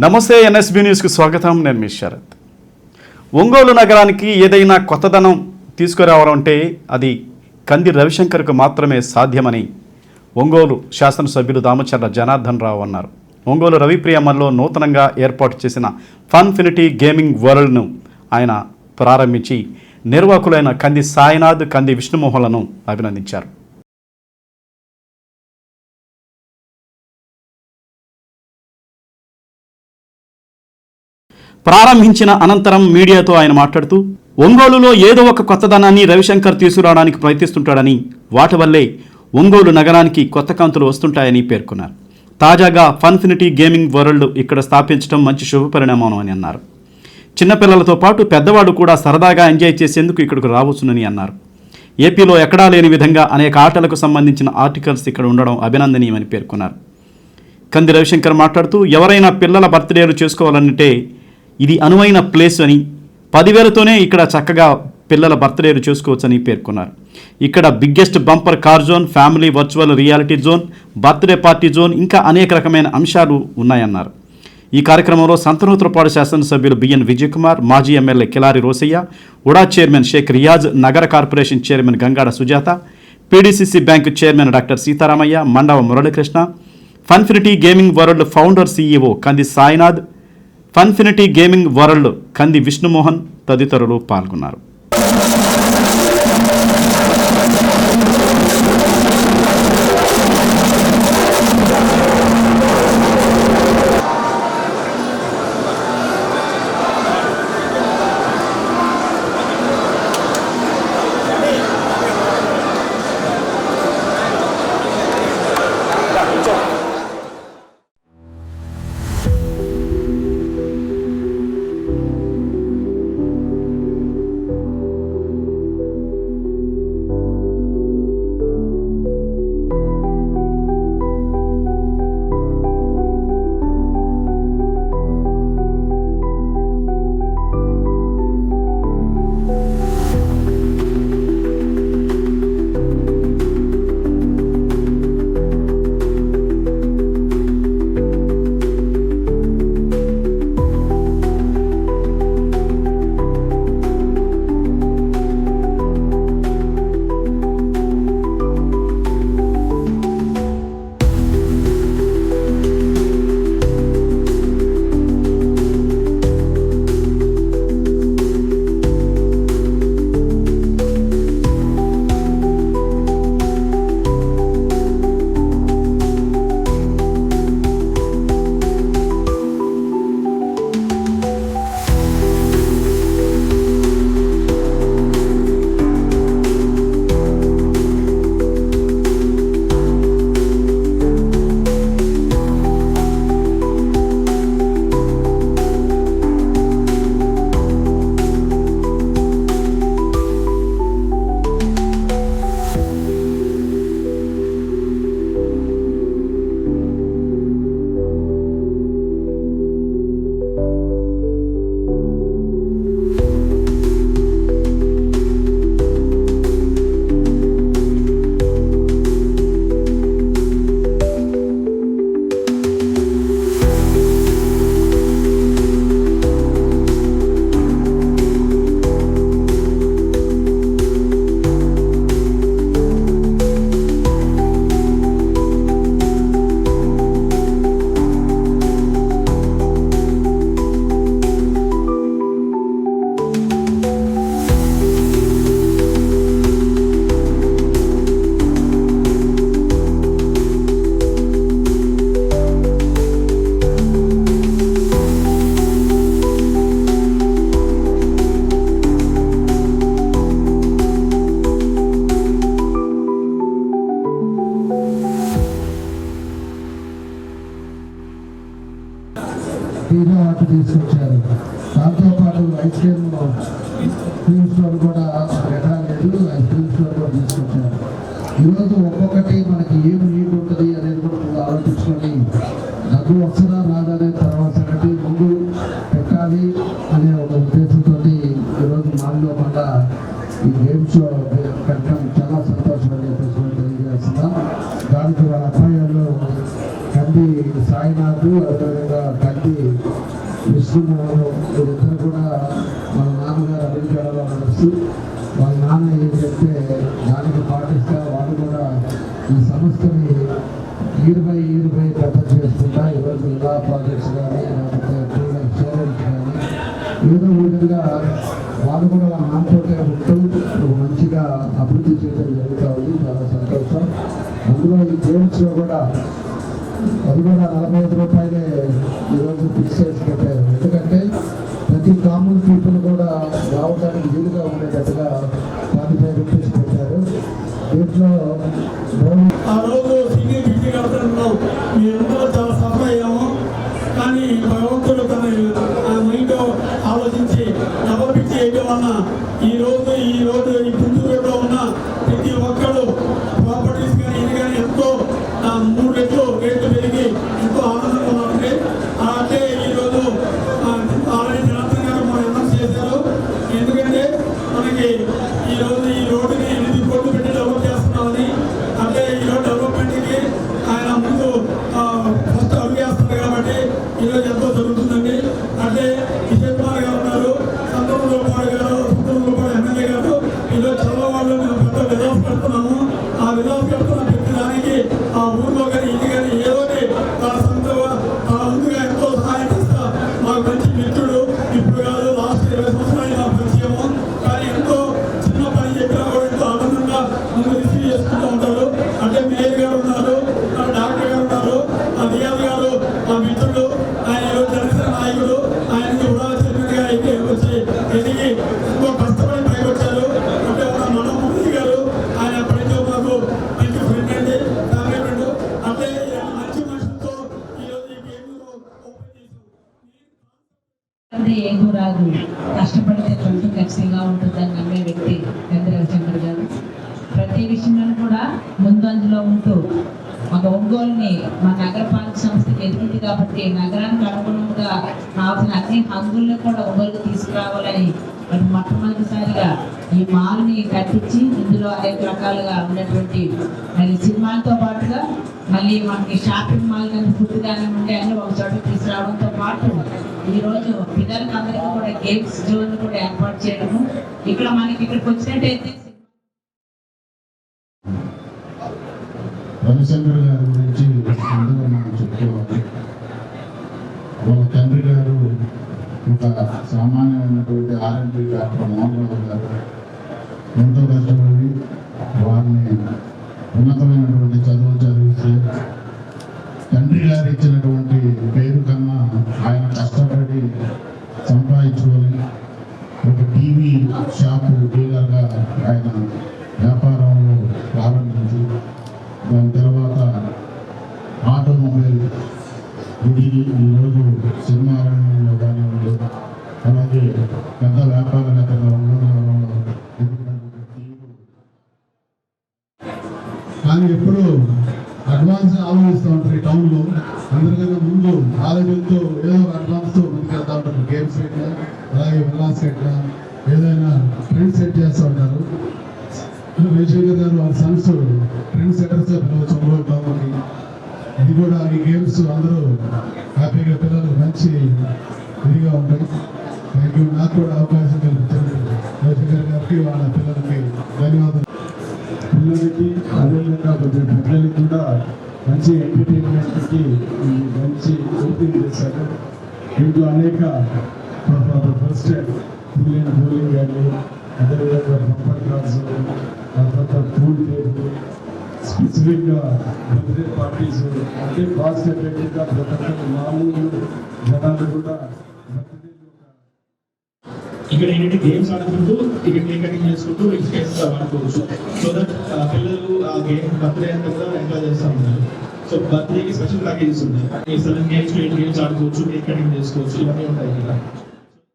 నమస్తే ఎన్ఎస్బీ న్యూస్కి స్వాగతం. నేను మీ శరత్. ఒంగోలు నగరానికి ఏదైనా కొత్తదనం తీసుకురావడం అంటే అది కంది రవిశంకర్కు మాత్రమే సాధ్యమని ఒంగోలు శాసనసభ్యులు దామచర్ల జనార్దన్ రావు అన్నారు. ఒంగోలు రవిప్రియమల్లో నూతనంగా ఏర్పాటు చేసిన ఫన్ఫినిటీ గేమింగ్ వరల్డ్ను ఆయన ప్రారంభించి నిర్వాహకులైన కంది సాయినాథ్, కంది విష్ణుమోహన్లను అభినందించారు. ప్రారంభించిన అనంతరం మీడియాతో ఆయన మాట్లాడుతూ ఒంగోలులో ఏదో ఒక కొత్తదనాన్ని రవిశంకర్ తీసుకురావడానికి ప్రయత్నిస్తుంటాడని, వాటి వల్లే ఒంగోలు నగరానికి కొత్త కాంతులు వస్తుంటాయని పేర్కొన్నారు. తాజాగా ఫన్ఫినిటీ గేమింగ్ వరల్డ్ ఇక్కడ స్థాపించడం మంచి శుభపరిణామం అని అన్నారు. చిన్నపిల్లలతో పాటు పెద్దవాడు కూడా సరదాగా ఎంజాయ్ చేసేందుకు ఇక్కడికి రావచ్చునని అన్నారు. ఏపీలో ఎక్కడా లేని విధంగా అనేక ఆటలకు సంబంధించిన ఆర్టికల్స్ ఇక్కడ ఉండడం అభినందనీయమని పేర్కొన్నారు. కంది రవిశంకర్ మాట్లాడుతూ ఎవరైనా పిల్లల బర్త్డేలు చేసుకోవాలంటే ఇది అనువైన ప్లేస్ అని, 10,000తోనే ఇక్కడ చక్కగా పిల్లల బర్త్డేలు చేసుకోవచ్చని పేర్కొన్నారు. ఇక్కడ biggest bumper car zone, family virtual reality zone, birthday party zone, ఇంకా అనేక రకమైన అంశాలు ఉన్నాయన్నారు. ఈ కార్యక్రమంలో సంతనూతలపాడు శాసనసభ్యులు బిఎన్ విజయకుమార్, మాజీ MLA Kilari Rosaiah, UDA chairman Sheikh Riyaz, నగర corporation chairman Gangada Sujatha, PDCC bank chairman doctor Seetharamaiah, Mandava Muralikrishna, Funfinity gaming world founder CEO Kandi Sainath, ఫన్ఫినిటీ gaming world కంది విష్ణుమోహన్ తదితరులు పాల్గొన్నారు. తీసుకొచ్చారు. దాంతోపాటు ఐస్ క్రీమ్ స్టోర్ కూడా ఎక్కడ లేదు, ఐస్ క్రీమ్ స్టోర్ కూడా తీసుకొచ్చారు. ఈరోజు ఒక్కొక్కటి మనకి ఏమి నీళ్ళు ఉంటుంది అనేది కూడా ఆలోచించుకొని డబ్బు వస్తుందా రాదా అనే తర్వాత సంగతి ముందు పెట్టాలి అనే ఒక ఉద్దేశంతో ఈరోజు మాలో కూడా ఈ గేమ్స్ పెట్టడం చాలా సంతోషం అని చెప్పేసి తెలియజేస్తున్నాం. దానికి వాళ్ళ అబ్బాయిలు కంది సాయినాథ్, అదేవిధంగా కంది విష్ణుమోహన్ వీరిద్దరు కూడా వాళ్ళ నాన్నగారు అమెరికాలో నడుస్తూ వాళ్ళ నాన్న ఏం చెప్తే దానికి పాటిస్తా వాళ్ళు కూడా ఈ సంస్థని ఇయర్ బై డెవలప్ చేసుకుంటా ఈరోజు ఇలా ప్రాజెక్ట్స్ కానీ లేకపోతే స్టూడెంట్స్ కానీ ఏదో విధంగా వాళ్ళు కూడా వాళ్ళ నాన్నతోటే ఉంటూ మంచిగా అభివృద్ధి చేయడం జరుగుతూ ఉంది. చాలా సంతోషం. అందులో ఈ గేమ్స్లో కూడా అది కూడా 45 రూపాయలే ఈరోజు ఫిక్స్ చేసి పెట్టారు. ఎందుకంటే ప్రతి కామన్ పీపుల్ కూడా రావడానికి వీలుగా ఉండేటట్టుగా 45 రూపీస్ పెట్టారు. దీంట్లో ఆ రోజు సీనియర్ డిగ్రీ కడుతున్నాం. మేమందరూ చాలా సఫర్ అయ్యాము. కానీ భగవంతుడు తన మైండ్ ఆలోచించి డబల్ పిచ్చి వేయడం వలన ఈ రోజు ఈ పుంజూరులో ఉన్న ప్రతి ఒక్కరు ప్రాపర్టీస్ కానీ ఇది కానీ ఎంతో 3 రెట్లు రేట్లు పెరిగి ఎంతో ఆనందంగా ఉన్నారండి. అంటే ఈరోజు ఆల్రెడీ జనార్దన్ గారు మనం అనౌన్స్ చేశారు. ఎందుకంటే మనకి ఈరోజు ఈ రోడ్డుని 8 కోట్లు పెట్టి డెవలప్ చేస్తున్నామని. అంటే ఈరోజు డెవలప్మెంట్కి ఆయన ముందు ఫస్ట్ అడుగు వేస్తున్నారు కాబట్టి ఈరోజు ఎంతో జరుగుతుందండి. అంటే కిషోర్ కుమార్ గారు ఉన్నారు, సంతోష్ గారు ఎమ్మెల్యే గారు ఈరోజు చాలా వాళ్ళు మేము పెద్ద విధానం పెడుతున్నాము. ఆ విధానం పెడుతున్న ప్రతి దానికి ఆ ఊళ్ళో కానీ ఇది కానీ ఏదోటి తన ముందుగా ఎంతో సహాయం చేస్తా మాకు మంచి మిత్రుడు. ఇప్పుడు కాదు, లాస్ట్ 20 సంవత్సరాలు నాకు పరిచయము. కానీ ఎంతో చిన్న పని చెప్పినా కూడా ఎంతో ఆనందంగా ముందు రిసీవ్ చేసుకుంటూ ఉంటారు. అంటే మేయర్ గారు ఉన్నారు, డాక్టర్ గారు ఉన్నారు, రియాజ్ గారు మా మిత్రుడు. ఆయన ఈరోజు జనసేన నాయకుడు. ఆయనకి కూడా చైర్మన్గా వచ్చి ఎదిగి ఎంతో కష్టపడి పైకి వచ్చారు. అంటే మన మోదీ గారు ఆయన ఎప్పటికో మాకు మంచి ఫ్రెండ్ అండి, ఫ్యామిలీ ఫ్రెండ్. అంటే మంచి మనుషులతో ఈరోజు ఈ గేమ్ ఓపెన్ చేశారు. ఏం రాదు, కష్టపడితే కొంచెం ఖచ్చితంగా ఉంటుందని నమ్మే వ్యక్తి పెద్ద రవిశంకర్ గారు. ప్రతి విషయంలో కూడా ముందంజలో ఉంటూ ఒక ఒంగోలుని మా నగరపాలక సంస్థకి ఎదుగుతుంది కాబట్టి నగరానికి అనుగుణంగా కావాల్సిన అన్ని హంగుల్ని కూడా ఒంగోలుకు తీసుకురావాలని మరి మొట్టమొదటిసారిగా ఈ మాల్ని కట్టించి ఇందులో అనేక రకాలుగా ఉన్నటువంటి మరి సినిమాలతో పాటుగా మళ్ళీ మనకి షాపింగ్ మాల్ కానీ ఫుడ్ కానీ ఉండే అన్ని ఒక చోట తీసుకురావడంతో పాటు ఈరోజు పిల్లలకి అందరికీ కూడా గేమ్స్ జోన్ కూడా ఏర్పాటు చేయడము. ఇక్కడ మనకి ఇక్కడికి వచ్చినట్టయితే రవిశంకర్ గారి గురించి ముందుగా మనం చెప్పుకోవాలి. వాళ్ళ తండ్రి గారు ఒక సామాన్యమైనటువంటి ఆర్ఎంపీ డాక్టర్ మోహన్ రావు గారు ఎంతో కష్టపడి వారిని ఉన్నతమైనటువంటి చదువులు చదివిస్తే తండ్రి గారు ఇచ్చినటువంటి పేరు కన్నా ఆయన కష్టపడి సంపాదించుకొని ఒక టీవీ షాపు డీలర్గా ఆయన వ్యాపారంలో ప్రారంభించి దాని తర్వాత ఆటోమొబైల్ ఇది ఈరోజు సినిమా రంగంలో కానివ్వండి, అలాగే పెద్ద వ్యాపారవేత్తగా ఉండడంలో కానీ ఎప్పుడు అడ్వాన్స్ ఆలోచిస్తూ ఉంటారు. ఈ టౌన్లో అందరికన్నా ముందు ఆలోచనతో ఏదో ఒక అడ్వాన్స్తో ముందుకు వెళ్తూ ఉంటారు. గేమ్స్ ఎట్లా, అలాగే విలాస్ ఎట్లా, ఏదైనా ట్రెండ్ సెట్ చేస్తూ ఉంటారు. రవిశంకర్ గారు వాళ్ళ సన్స్ ట్రెండ్ సెటర్స్ ఒంగోలు టౌన్కి. ఇది కూడా ఈ గేమ్స్ అందరూ హ్యాపీగా పిల్లలు మంచి ఇదిగా ఉంటాయి. Thank you. నాకు కూడా అవకాశం కల్పించండి రవిశంకర్ గారికి, వాళ్ళ పిల్లలకి ధన్యవాదాలు. పిల్లలకి అదేవిధంగా కొంచెం పిల్లలకి కూడా మంచి ఎంటర్టైన్మెంట్కి మంచి ఓపెన్ చేశారు. దీంట్లో అనేక ఫస్ట్ బౌలింగ్ కానీ, అదేవిధంగా బంపర్ కార్స్, తర్వాత ఫుడ్ టేబుల్, స్పెసిఫిక్గా బర్త్డే పార్టీస్, అంటే కాస్ట్ ఎఫెక్టివ్గా ప్రతి ఒక్కరు మామూలు జనాలు కూడా ఇక్కడ ఏంటంటే గేమ్స్ ఆడుకుంటూ టికెట్ కటింగ్ చేసుకుంటూ ఎక్స్పీరియన్స్ వాడుకోవచ్చు. సో దట్ పిల్లలు ఆ గేమ్ బర్త్డే అంతా కూడా ఎంజాయ్ చేస్తూ ఉంటారు. సో బర్త్డేకి స్పెషల్ ప్యాకేజెస్ ఉంటాయి. గేమ్స్ ఆడుకోవచ్చు, కేక్ కటింగ్ చేసుకోవచ్చు, ఇవన్నీ ఉంటాయి ఇక్కడ.